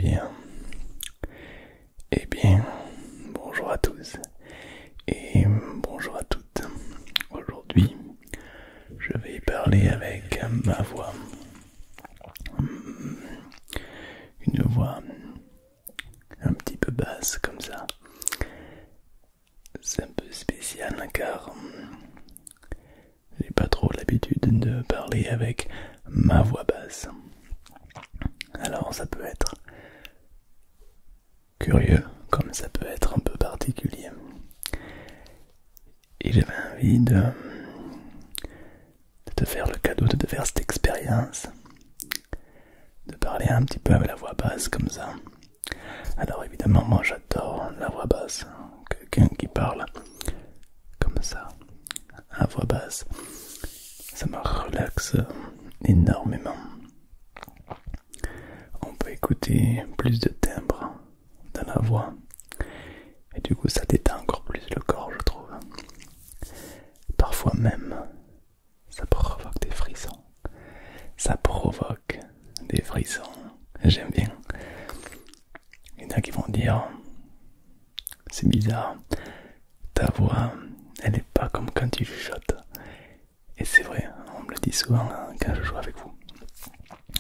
bien. Eh bien, bonjour à tous et bonjour à toutes. Aujourd'hui, je vais parler avec ma voix. Une voix un petit peu basse comme ça. C'est un peu spécial car j'ai pas trop l'habitude de parler avec ma voix basse. Alors ça peut être curieux comme ça peut être un peu particulier. Et j'avais envie de te faire le cadeau de te faire cette expérience, de parler un petit peu avec la voix basse comme ça. Alors évidemment moi j'adore la voix basse, quelqu'un qui parle comme ça, à voix basse, ça me relaxe énormément. On peut écouter plus de timbres dans la voix et du coup ça détend encore plus le corps, je trouve. Parfois même ça provoque des frissons. Ça provoque des frissons. J'aime bien. Il y en a qui vont dire c'est bizarre, ta voix elle est pas comme quand tu chuchotes. Et c'est vrai, on me le dit souvent quand je joue avec vous.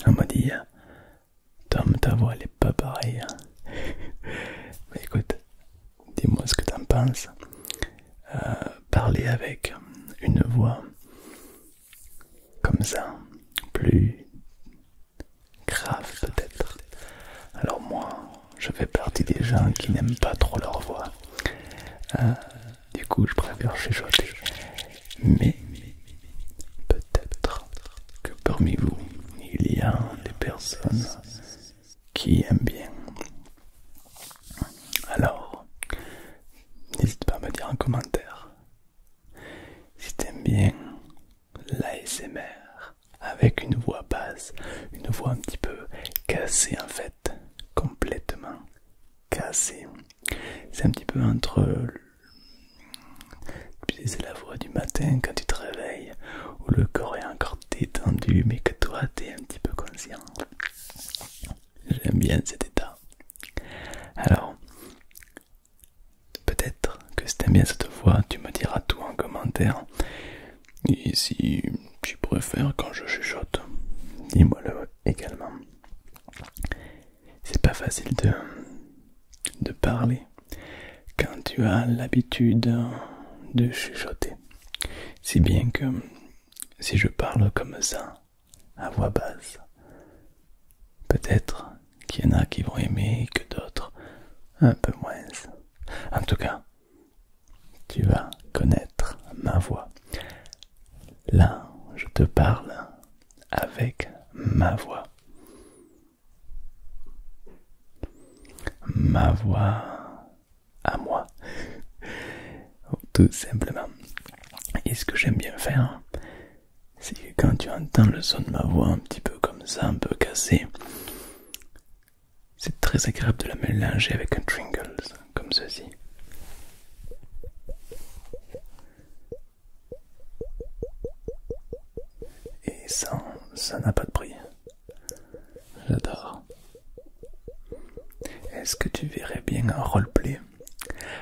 On m'a dit Tom, ta voix elle est pas pareille. Mais écoute, dis-moi ce que t'en penses. Parler avec une voix comme ça, plus grave peut-être. Alors moi, je fais partie des gens qui n'aiment pas trop leur voix. Du coup, je préfère chuchoter. Mais peut-être que parmi vous, il y a des personnes qui aiment bien. Alors, n'hésite pas à me dire en commentaire si t'aimes bien l'ASMR avec une voix basse, une voix un petit peu cassée en fait, complètement cassée. C'est un petit peu entre, c'est la voix du matin quand tu te réveilles, où le corps est encore détendu mais que toi t'es un petit peu conscient. J'aime bien cet état. Alors, peut-être que si t'aimes bien cette voix, tu me diras tout en commentaire. Et si tu préfères quand je chuchote, dis-moi-le également. C'est pas facile de parler quand tu as l'habitude de chuchoter. Si bien que si je parle comme ça, à voix basse, peut-être qu'il y en a qui vont aimer que d'autres un peu moins. En tout cas, tu vas connaître ma voix. Là, je te parle avec ma voix. Ma voix à moi. Tout simplement. Et ce que j'aime bien faire, c'est que quand tu entends le son de ma voix un petit peu comme ça, un peu cassé, c'est très agréable de la mélanger avec un Tringles, comme ceci. Et ça n'a pas de prix. J'adore. Est-ce que tu verrais bien un roleplay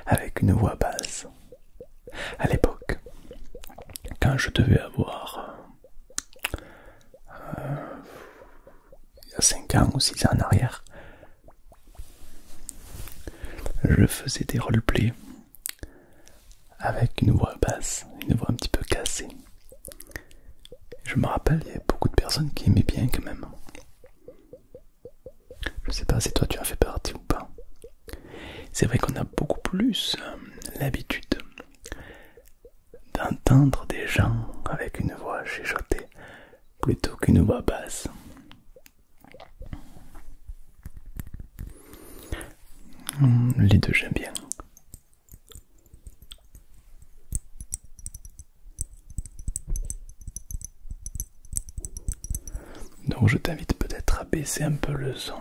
avec une voix basse? À l'époque, quand je devais avoir il y a 5 ans ou 6 ans en arrière, je faisais des roleplays avec une voix basse, une voix un petit peu cassée. Je me rappelle, il y avait beaucoup de personnes qui aimaient bien quand même. Je sais pas si toi tu en fais partie ou pas. C'est vrai qu'on a beaucoup plus l'habitude d'entendre des gens avec une voix chuchotée plutôt qu'une voix basse. Les deux j'aime bien. Donc je t'invite peut-être à baisser un peu le son,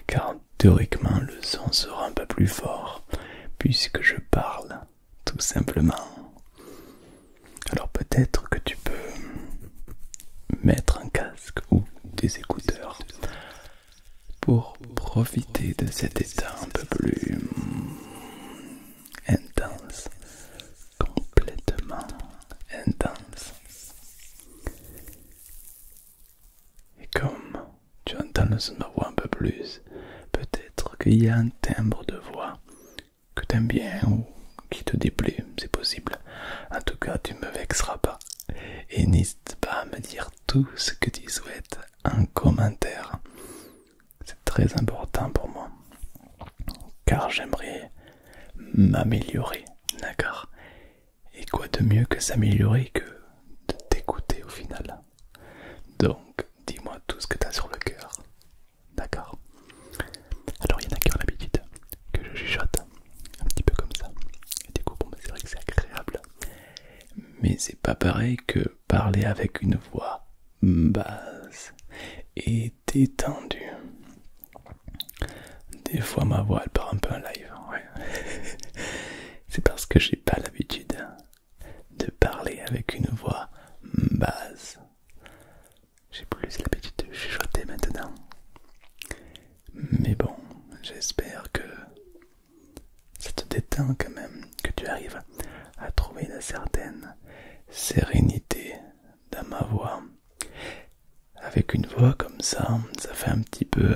car théoriquement le son sera un peu plus fort puisque je parle tout simplement. Alors peut-être que tu peux mettre un casque ou des écouteurs profiter de cet état un peu plus intense, complètement intense. Et comme tu entends le son de ma voix un peu plus, peut-être qu'il y a un timbre de voix que t'aimes bien ou qui te déplaît, c'est possible. En tout cas, tu me vexeras pas. Et n'hésite pas à me dire tout ce que tu souhaites en commentaire. C'est très important pour moi, car j'aimerais m'améliorer, d'accord? Et quoi de mieux que s'améliorer que de t'écouter au final? Donc, dis-moi tout ce que tu as sur le cœur, d'accord? Alors, il y en a qui ont l'habitude que je chuchote un petit peu comme ça. Et du coup, bon, c'est vrai que c'est agréable. Mais c'est pas pareil que parler avec une voix basse et détendue. Des fois ma voix elle part un peu en live, ouais. C'est parce que j'ai pas l'habitude de parler avec une voix basse. J'ai plus l'habitude de chuchoter maintenant. Mais bon, j'espère que ça te détend quand même, que tu arrives à trouver une certaine sérénité dans ma voix. Avec une voix comme ça fait un petit peu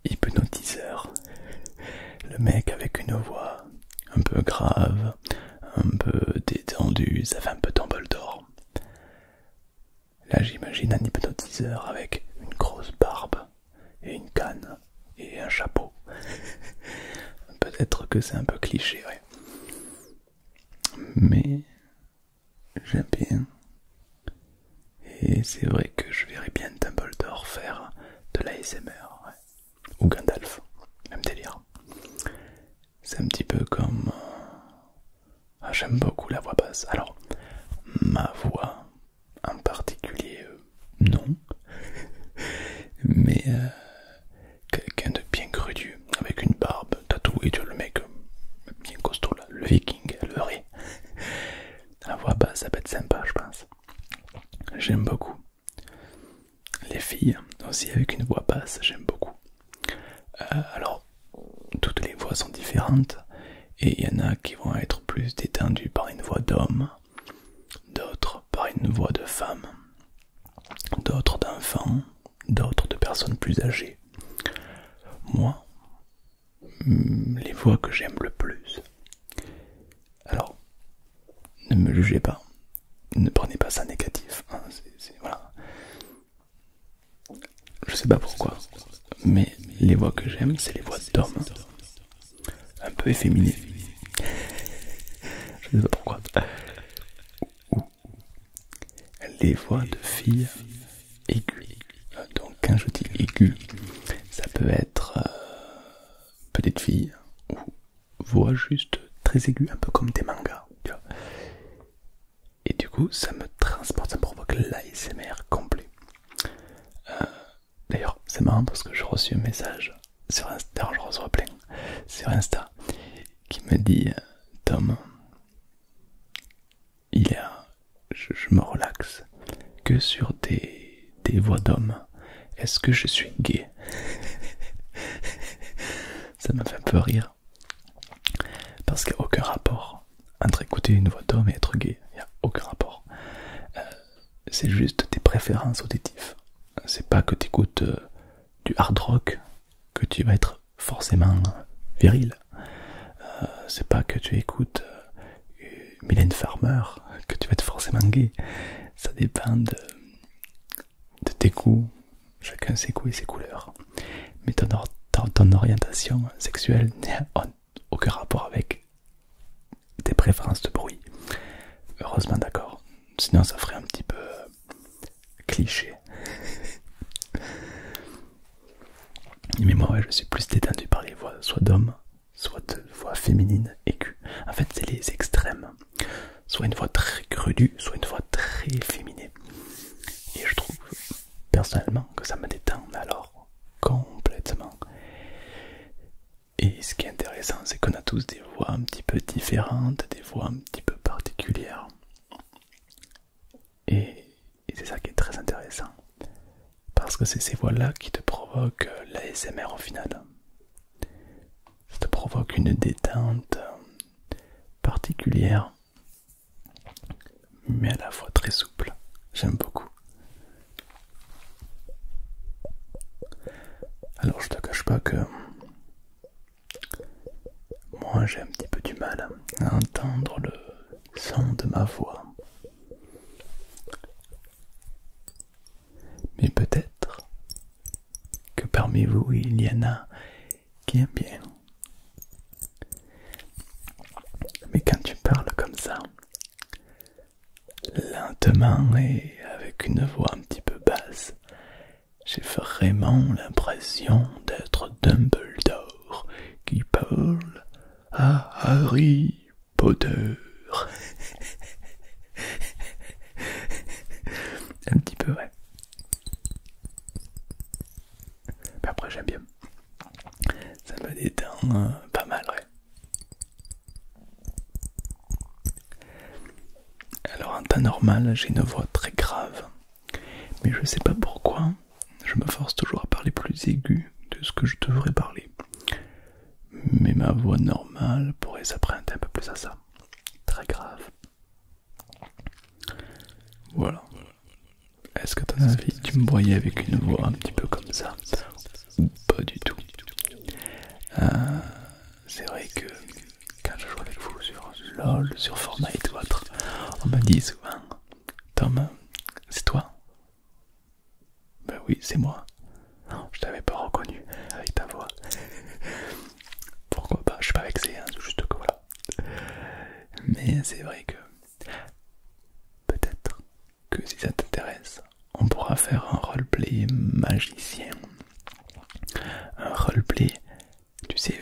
hypnotiseur. Le mec avec une voix un peu grave, un peu détendue, ça fait un peu Dumbledore. Là j'imagine un hypnotiseur avec une grosse barbe et une canne et un chapeau. Peut-être que c'est un peu cliché, ouais. Mais j'aime bien. Et c'est vrai que je verrais bien Dumbledore faire de l'ASMR, ouais. Ou Gandalf, même délire. C'est un petit peu comme... j'aime beaucoup la voix basse. Alors, ma voix en particulier, non. Mais quelqu'un de bien crudu, avec une barbe tatouée, tu vois, le mec bien costaud là, le viking, le vrai. La voix basse, ça peut être sympa, je pense. J'aime beaucoup. Les filles aussi avec une voix basse, j'aime beaucoup. Alors, toutes les voix sont différentes et il y en a qui vont être plus détendues par une voix d'homme, d'autres par une voix de femme, d'autres d'enfants, d'autres de personnes plus âgées. Moi, les voix que j'aime le plus. Alors, ne me jugez pas, ne prenez pas ça négatif, hein, voilà. Je sais pas pourquoi, mais les voix que j'aime, c'est les voix d'hommes, un peu efféminées. Je sais pas pourquoi. Ou les voix de filles aiguës. Donc quand je dis aigu, ça peut être petite fille ou voix juste très aiguë, un peu comme des mangas. Et du coup, ça me transporte, ça me provoque l'ASMR complet. D'ailleurs, c'est marrant parce que j'ai reçu un message sur Insta, je reçois plein sur Insta, qui me dit Tom, je me relaxe que sur des voix d'hommes. Est-ce que je suis gay? Ça m'a fait un peu rire. Parce qu'il n'y a aucun rapport entre écouter une voix d'homme et être gay. Il n'y a aucun rapport. C'est juste tes préférences auditives. C'est pas que tu écoutes du hard rock que tu vas être forcément viril. C'est pas que tu écoutes Mylène Farmer que tu vas être forcément gay. Ça dépend de tes goûts. Chacun ses goûts et ses couleurs. Mais ton orientation sexuelle n'a aucun rapport avec tes préférences de bruit. Heureusement, d'accord. Sinon ça ferait un petit peu cliché. Mais moi, ouais, je suis plus détendu par les voix soit d'hommes, soit de voix féminines aiguës. En fait, c'est les extrêmes. Soit une voix très crudue, soit une voix très féminine. Et je trouve personnellement que ça me détend, mais alors complètement. Et ce qui est intéressant, c'est qu'on a tous des voix un petit peu différentes, des voix un petit peu particulières. Et c'est ça qui est très intéressant. Parce Parce que c'est ces voix-là qui te provoquent l'ASMR au final. Ça te provoque une détente particulière, mais à la fois très souple. J'aime beaucoup. Alors je te cache pas que moi j'ai un petit peu du mal à entendre le son de ma voix. Mais peut-être que parmi vous il y en a qui aiment bien. Mais quand tu parles comme ça, lentement et avec une voix un petit peu basse, j'ai vraiment l'impression d'être Dumbledore qui parle à Harry Potter. Un petit peu, ouais. Mais après j'aime bien. Ça me détend pas mal, ouais. Alors en temps normal, j'ai une voix très grave. Mais je sais pas pourquoi, je me force toujours à parler plus aigu de ce que je devrais parler. Mais ma voix normale pourrait s'apprêter un peu plus à ça. Très grave. Voilà. Est-ce que ton avis, tu me voyais avec une voix un petit peu comme ça? Ou pas du tout? C'est vrai que quand je joue avec vous sur LOL, sur Fortnite ou autre, on me dit souvent: Tom, c'est toi? Ben oui, c'est moi. Non, je t'avais pas reconnu avec ta voix. Pourquoi pas? Je suis pas vexé, hein, c'est juste que voilà. Mais c'est vrai que peut-être que si ça t'intéresse, on pourra faire un roleplay magicien. Un roleplay, tu sais,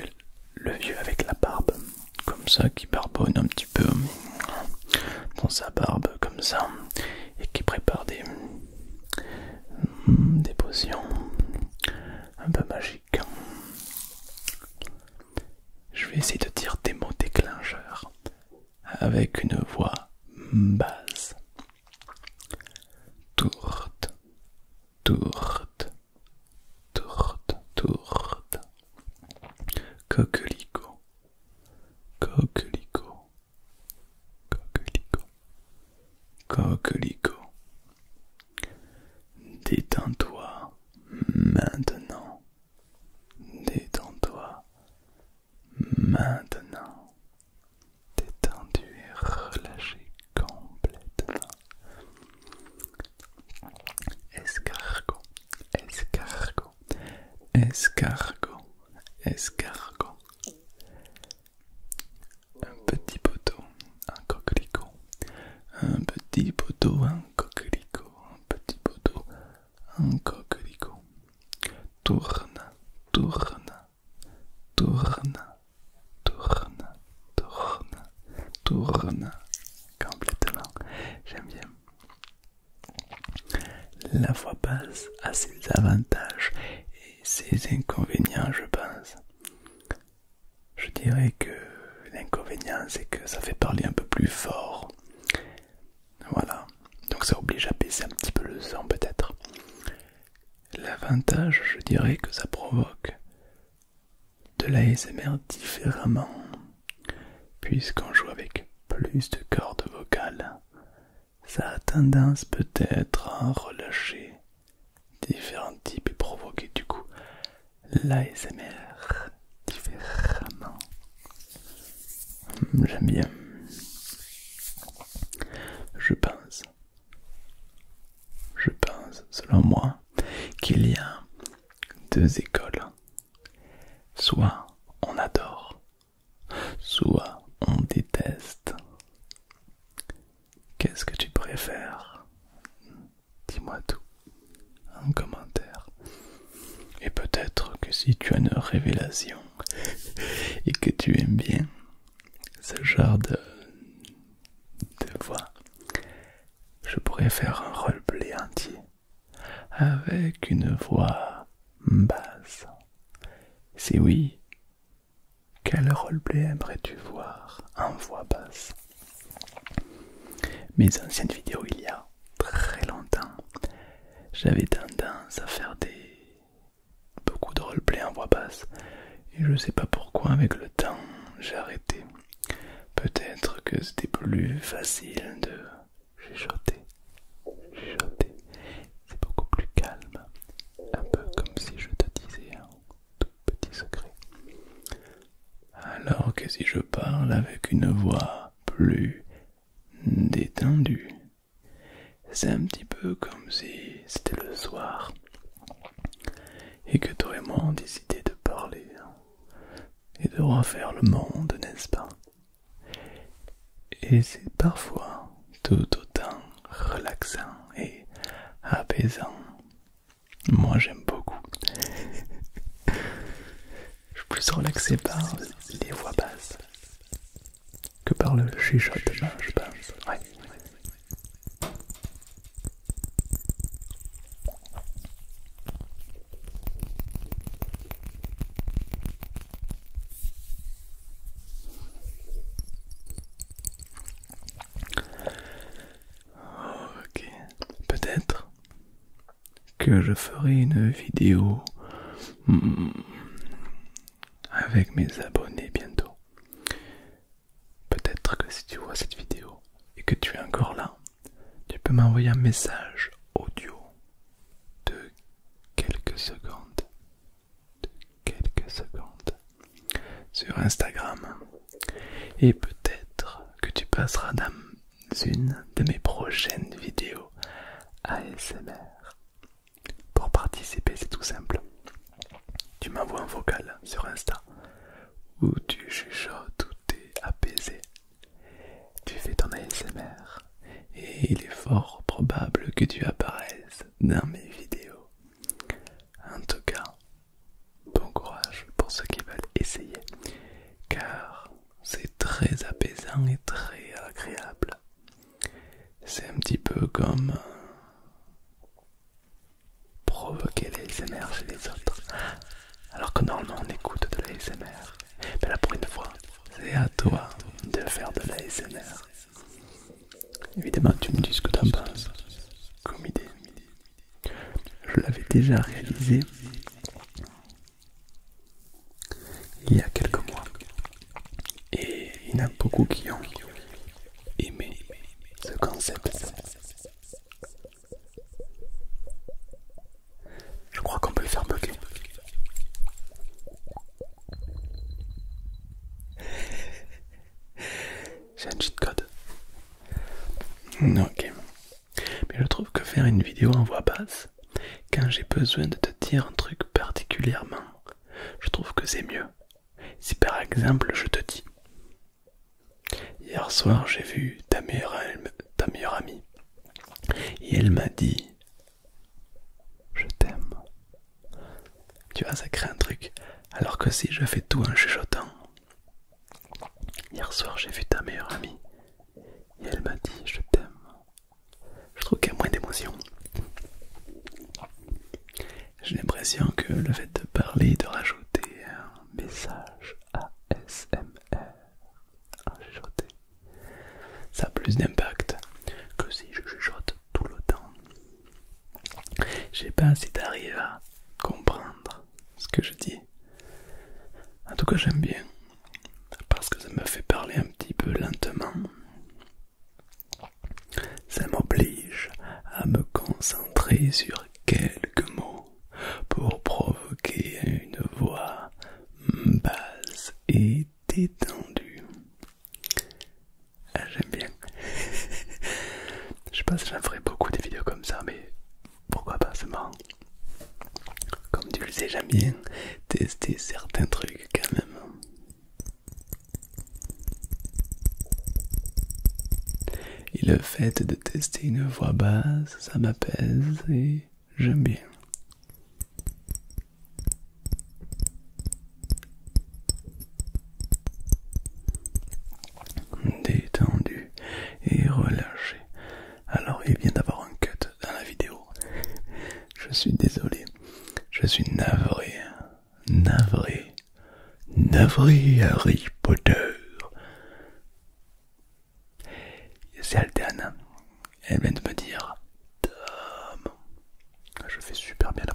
le vieux avec la barbe, comme ça, qui barbonne un petit peu dans sa barbe, comme ça, et qui prépare des potions un peu magiques. Je vais essayer de dire des mots déclencheurs avec une voix basse. Tourte, tourte, tourte, tourte. Coquelicot, coquelicot, coquelicot, coquelicot. Détends-toi maintenant. Détends-toi maintenant. Détendu et relâché complètement. Escargot, escargot, escargot, escargot. Un petit poteau, un coquelicot. Un petit poteau, un coquelicot. Un petit poteau, un coquelicot. Tourne, tourne, tourne, tourne, tourne, tourne. Complètement. J'aime bien. La voix basse a ses avantages et ses inconvénients, je pense. Je dirais que l'inconvénient, c'est que ça fait parler un peu plus fort. Voilà. Donc ça oblige à baisser un petit peu le son, peut-être. L'avantage, je dirais que ça provoque de l'ASMR différemment, puisqu'on joue avec plus de cordes vocales. Ça a tendance peut-être à relâcher différents types et provoquer du coup l'ASMR différemment. J'aime bien. Je pense, selon moi, qu'il y a deux écoles. Soit on adore, soit on déteste. Qu'est-ce que tu préfères? Dis-moi tout en commentaire. Et peut-être que si tu as une révélation et que tu aimes bien ce genre de voix, je pourrais faire un roleplay entier avec une voix basse. Si oui, quel roleplay aimerais-tu voir en voix basse? Mes anciennes vidéos il y a très longtemps, j'avais tendance commence à faire beaucoup de roleplay en voix basse. Et je sais pas pourquoi, avec le temps, j'ai arrêté. Peut-être que c'était plus facile de chuchoter. Chuchoter, c'est beaucoup plus calme. Un peu comme si je te disais un tout petit secret. Alors que si je parle avec une voix plus détendue, c'est un petit peu comme si c'était le soir et que toi et moi on décidait de parler et de refaire le monde, n'est-ce pas? Et c'est parfois tout autant relaxant et apaisant. Moi j'aime beaucoup. Je suis plus relaxé par les voix basses que par le chuchotement, je pense. Ouais. Ok. Peut-être que je ferai une vidéo avec mes abonnés bientôt. Peut-être que si tu vois cette vidéo et que tu es encore là, tu peux m'envoyer un message audio de quelques secondes, sur Instagram. Et peut-être que tu passeras dans une de mes prochaines vidéos ASMR. Pour participer, c'est tout simple. Tu m'envoies un vocal sur Insta où tu chuchotes, où tu es apaisé. Tu fais ton ASMR et il est fort probable que tu apparaisses dans mes vidéos. En tout cas, bon courage pour ceux qui veulent essayer, car c'est très apaisant et très agréable. C'est un petit peu comme provoquer l'ASMR chez les autres, alors que normalement on écoute de l'ASMR. Mais là pour une fois, c'est à toi de faire de l'ASMR. Évidemment tu me dis ce que t'en penses comme idée. Je l'avais déjà réalisé il y a quelques mois et il y en a beaucoup qui ont aimé ce concept. Je crois qu'on peut le faire bugger. J'ai un cheat code. Ok. Mais je trouve que faire une vidéo en voix basse, quand j'ai besoin de te dire un truc particulièrement, je trouve que c'est mieux. Si par exemple je te dis: hier soir j'ai vu ta meilleure amie et elle m'a dit je t'aime. Tu vois, ça crée un truc. Alors que si je fais tout en chuchotant: hier soir j'ai vu ta meilleure amie et elle m'a dit je t'aime, je trouve qu'il y a moins d'émotion. J'ai l'impression que le fait de parler, de rajouter un message ASMR, en chuchoter, ça a plus d'impact que si je chuchote tout le temps. Je sais pas si t'arrives à comprendre ce que je dis. En tout cas j'aime bien, parce que ça me fait parler un petit peu lentement. Ça m'oblige à me concentrer sur quelques mots pour provoquer une voix basse et détendue. Ah, j'aime bien. Je sais pas si j'en ferai beaucoup des vidéos comme ça, mais pourquoi pas, c'est marrant. Comme tu le sais, j'aime bien tester certains trucs quand même. Et le fait de tester une voix basse, ça m'apaise et j'aime bien. Détendu et relâché. Alors il vient d'avoir un cut dans la vidéo. Je suis désolé. Je suis navré. Navré Harry Potter. C'est Alterne. Elle vient de me dire: Tom. Je fais super bien la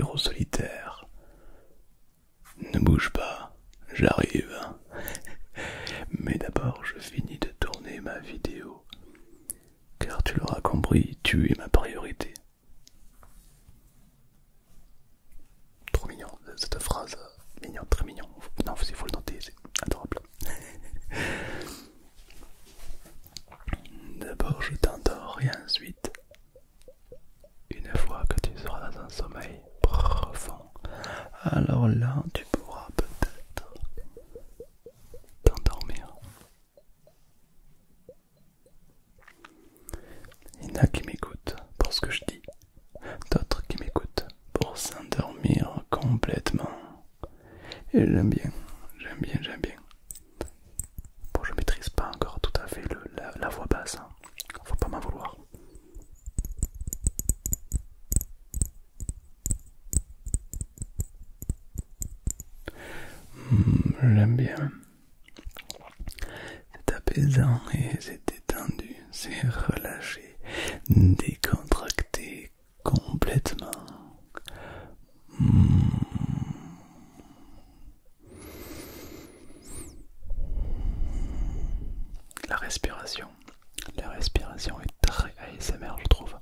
numéro solitaire. Ne bouge pas, j'arrive. Mais d'abord, je finis de tourner ma vidéo. Car tu l'auras compris, tu es ma priorité. Trop mignon, cette phrase. Mignon, très mignon. Non, il faut le noter, c'est adorable. D'abord, je t'endors et ensuite, une fois que tu seras dans un sommeil profond, alors là, tu pourras peut-être t'endormir. Il y en a qui m'écoutent pour ce que je dis, d'autres qui m'écoutent pour s'endormir complètement. Et j'aime bien. Bon, je maîtrise pas encore tout à fait la voix basse, hein. Faut pas m'en vouloir. J'aime bien. C'est apaisant et c'est détendu, c'est relâché, décontracté complètement. La respiration est très ASMR, je trouve.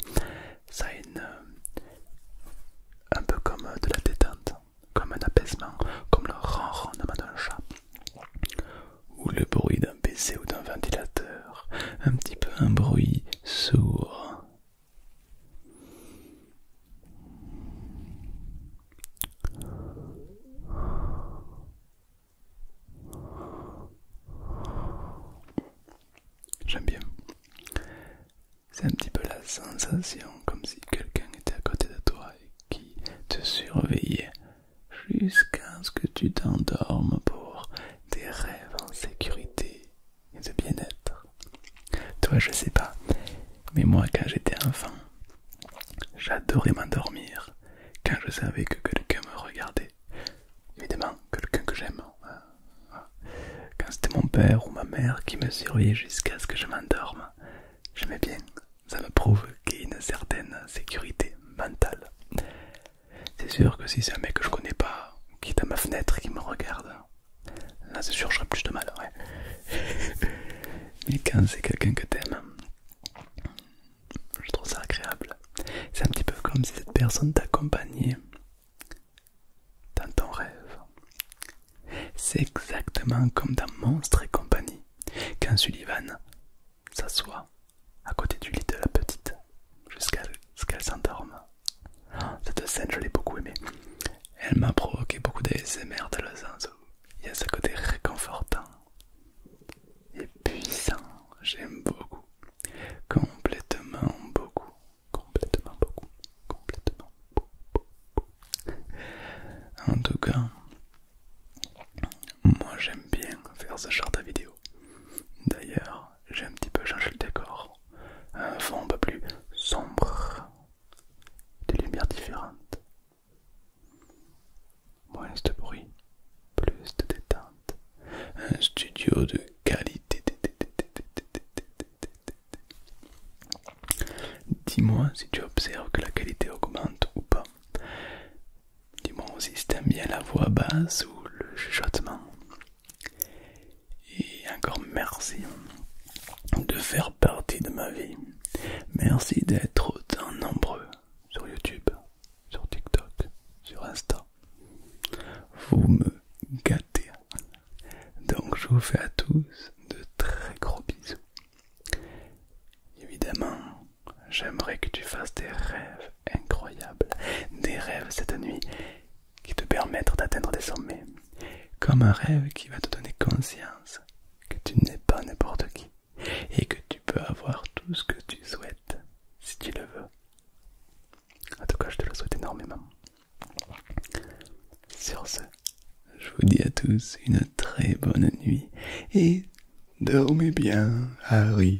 Ça a un peu comme de la détente, comme un apaisement, comme le ronronnement d'un chat, ou le bruit d'un PC ou d'un ventilateur, un petit peu un bruit sourd. J'aime bien. C'est un petit peu la sensation comme si quelqu'un était à côté de toi et qui te surveillait jusqu'à ce que tu t'endormes pour des rêves en sécurité et de bien-être. Toi, je sais pas, mais moi quand j'étais enfant, j'adorais m'endormir quand je savais que quelqu'un me regardait. Évidemment, quelqu'un que j'aime. Quand c'était mon père ou ma mère qui me surveillait jusqu'à ce que je m'endorme, j'aimais bien. Ça me provoquait une certaine sécurité mentale. C'est sûr que si c'est un mec que je connais pas, qui est à ma fenêtre et qui me regarde, là c'est sûr j'aurais plus de mal, ouais. Mais quand c'est quelqu'un que t'aimes, je trouve ça agréable. C'est un petit peu comme si cette personne t'accompagnait dans ton rêve. C'est exactement comme dans Monstres et compagnie, quand Sullivan s'assoit à côté du lit de la petite jusqu'à ce qu'elle s'endorme. Cette scène, je l'ai beaucoup aimée. Elle m'a provoqué beaucoup d'ASMR dans le sens où il y a ce côté réconfortant et puissant. J'aime beaucoup. Complètement beaucoup. En tout cas, moi j'aime bien faire ce genre de vidéo. D'ailleurs, j'ai un petit peu changé le décor. Un fond un peu plus sombre, des lumières différentes, moins de bruit, plus de détente, un studio de qualité. Dis-moi si tu observes que la qualité augmente ou pas. Dis-moi aussi si t'aimes bien la voix basse ou le chuchotement. Et encore merci de faire partie de ma vie. Merci d'être autant nombreux sur YouTube, sur TikTok, sur Insta. Vous me gâtez. Donc je vous fais à tous de très gros bisous. Évidemment, j'aimerais que tu fasses des rêves incroyables, des rêves cette nuit qui te permettent d'atteindre des sommets, comme un rêve qui va te donner conscience que tu n'es pas n'importe qui et que tu peux avoir tout ce que tu souhaites si tu le veux. En tout cas, je te le souhaite énormément. Sur ce, je vous dis à tous une très bonne nuit et dormez bien, Harry.